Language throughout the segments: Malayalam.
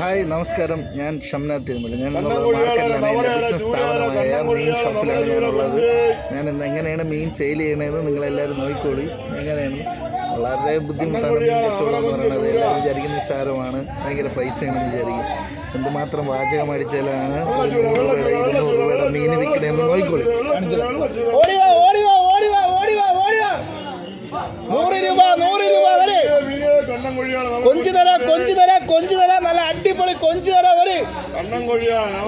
ഹായ് നമസ്കാരം, ഞാൻ ഷംനാഥ് തിരുമല. ഞാൻ മാർക്കറ്റിലാണ്, എൻ്റെ ബിസിനസ് സ്ഥാപനമായ മീൻ ഷോപ്പിലാണ് ഞാനുള്ളത്. ഞാൻ ഇന്ന് എങ്ങനെയാണ് മീൻ സെയിൽ ചെയ്യണതെന്ന് നിങ്ങളെല്ലാവരും നോക്കിക്കോളി. എങ്ങനെയാണ് വളരെ ബുദ്ധിമുട്ടാണ് മീൻ കച്ചവടം എന്ന് പറയുന്നത്. എല്ലാവരും വിചാരിക്കുന്ന നിസ്സാരമാണ്, ഭയങ്കര പൈസയാണെന്ന് വിചാരിക്കും. എന്തുമാത്രം വാചകം അടിച്ചാലാണ് 100 രൂപയുടെ 200 രൂപയുടെ മീൻ വിൽക്കണമെന്ന് നോക്കിക്കോളി. 100 രൂപ വരെ കൊഞ്ചു തരാം, നല്ല അടിപൊളി കൊഞ്ചു തരാം വരെ.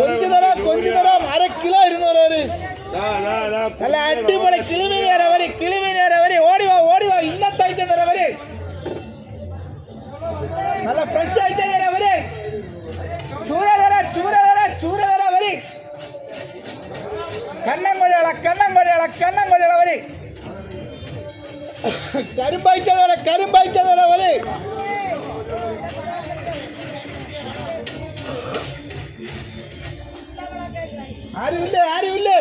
കൊഞ്ചു തരാം 1/2 കിലോ 200 വരെ. നല്ല അടിപൊളി കിളിമീൻ വരെ. ഓടിവാ ഇന്നത്തെ ഐറ്റം തരാം വരെ. നല്ല ഫ്രഷ് ഐറ്റം തരാം വരെ. ചൂര തരാം വരെ. കണ്ണൻ വരെ. കരിമ്പായിട്ട തരാം വരെ. ആരുമില്ലേ?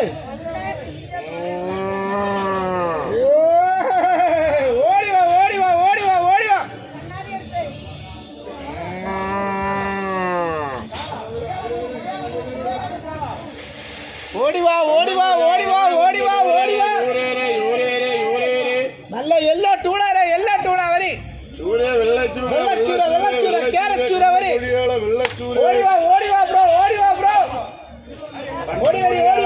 ഓടിവാ. നല്ല എല്ലാ ടൂള വരെ. വെള്ളച്ചൂര കേരച്ചൂര വരെ. ഓടിവാ ബ്രോ. ഓടി വരി.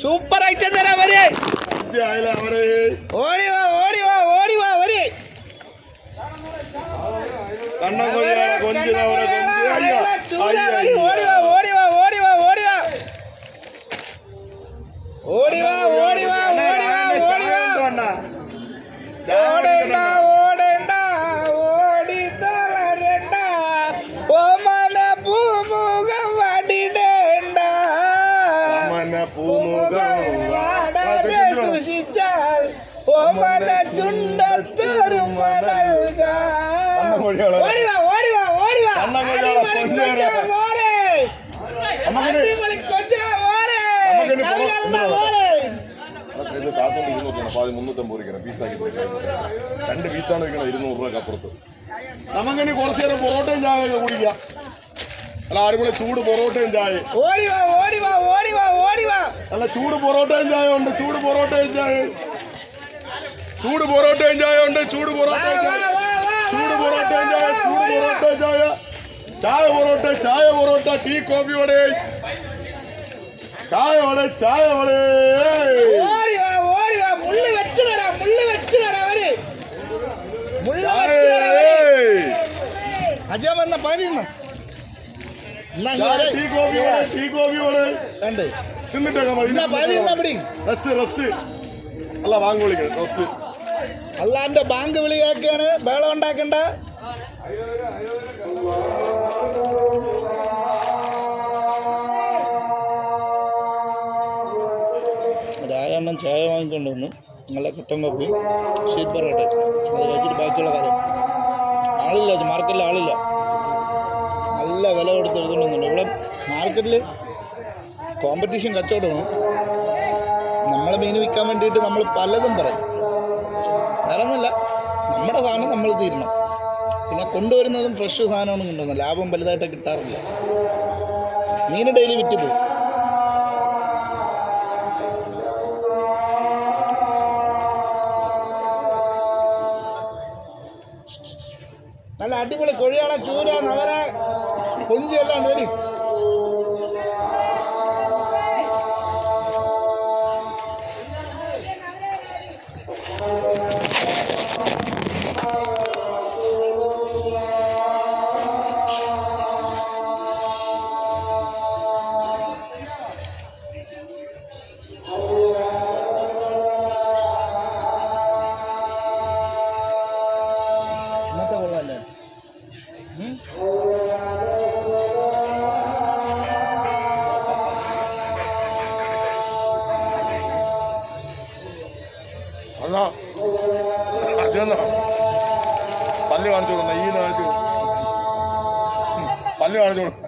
സൂപ്പർ ഐറ്റം തരാം വരെ. ഓടിവാ വരെ. സൂക്ഷിച്ചാൽ ഓമന ചുണ്ടത്തൊരു മലർകാ. ഇത് കാത്തോണ്ട് 350 രൂപ പീസാക്കി 2 പീസാണ് വയ്ക്കണം 200 രൂപ അപ്പുറത്ത്. നമുക്കിനി കുറച്ചു നേരം പൊറോട്ടയും ചായ കുടിക്കാം. അല്ല അടിപൊളി ചൂട് പൊറോട്ടയും ചായ. അല്ല ചൂട് പൊറോട്ടയും ചായ ഉണ്ട്. ചായ പൊറോട്ട ടീ കോഫി വടേ. ചായ വടേ. അല്ല ബാങ്ക് വിളിക്കണം. റെസ്റ്റ് അല്ലാന്റെ ബാങ്ക് വിളിയാക്കിയാണ് ബഹളം ഉണ്ടാക്കണ്ട. രാജണ്ണൻ ചായ വാങ്ങിക്കൊണ്ട് വന്നു. നല്ല കട്ടൻ കോപ്പി, ഷീറ്റ് പൊറോട്ട. അത് കഴിച്ചിട്ട് ബാക്കിയുള്ള കാര്യം. ആളില്ല, മാർക്കറ്റിൽ ആളില്ല. നല്ല വില കൊടുത്ത് എടുത്തുകൊണ്ട് വന്നുണ്ട്. ഇവിടെ മാർക്കറ്റിൽ കോമ്പറ്റീഷൻ കച്ചവടമാണ്. നമ്മളെ മീൻ വിൽക്കാൻ വേണ്ടിയിട്ട് നമ്മൾ പലതും പറയും. വേറെ ഒന്നുമില്ല, നമ്മുടെ സാധനം നമ്മൾ തീരണം. പിന്നെ കൊണ്ടുവരുന്നതും ഫ്രഷ് സാധനമാണ് കൊണ്ടുവന്നത്. ലാഭം വലുതായിട്ട് കിട്ടാറില്ല. മീൻ ഡെയിലി വിറ്റ് പോകും. നല്ല അടിപൊളി കൊഴിയാള, ചൂര, നവര, കൊഞ്ചി എല്ലാം ഉണ്ട്. വരും ഇന്നത്തെ കൊള്ളാല്ലേ. പല്ല് കാണിച്ചു കൊടുക്കണം. ഈ കാണിച്ചു പല്ല് കാണിച്ചു കൊടുക്കണം.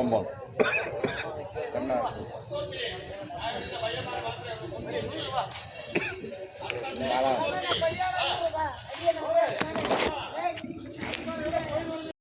സംഭവമാണ്.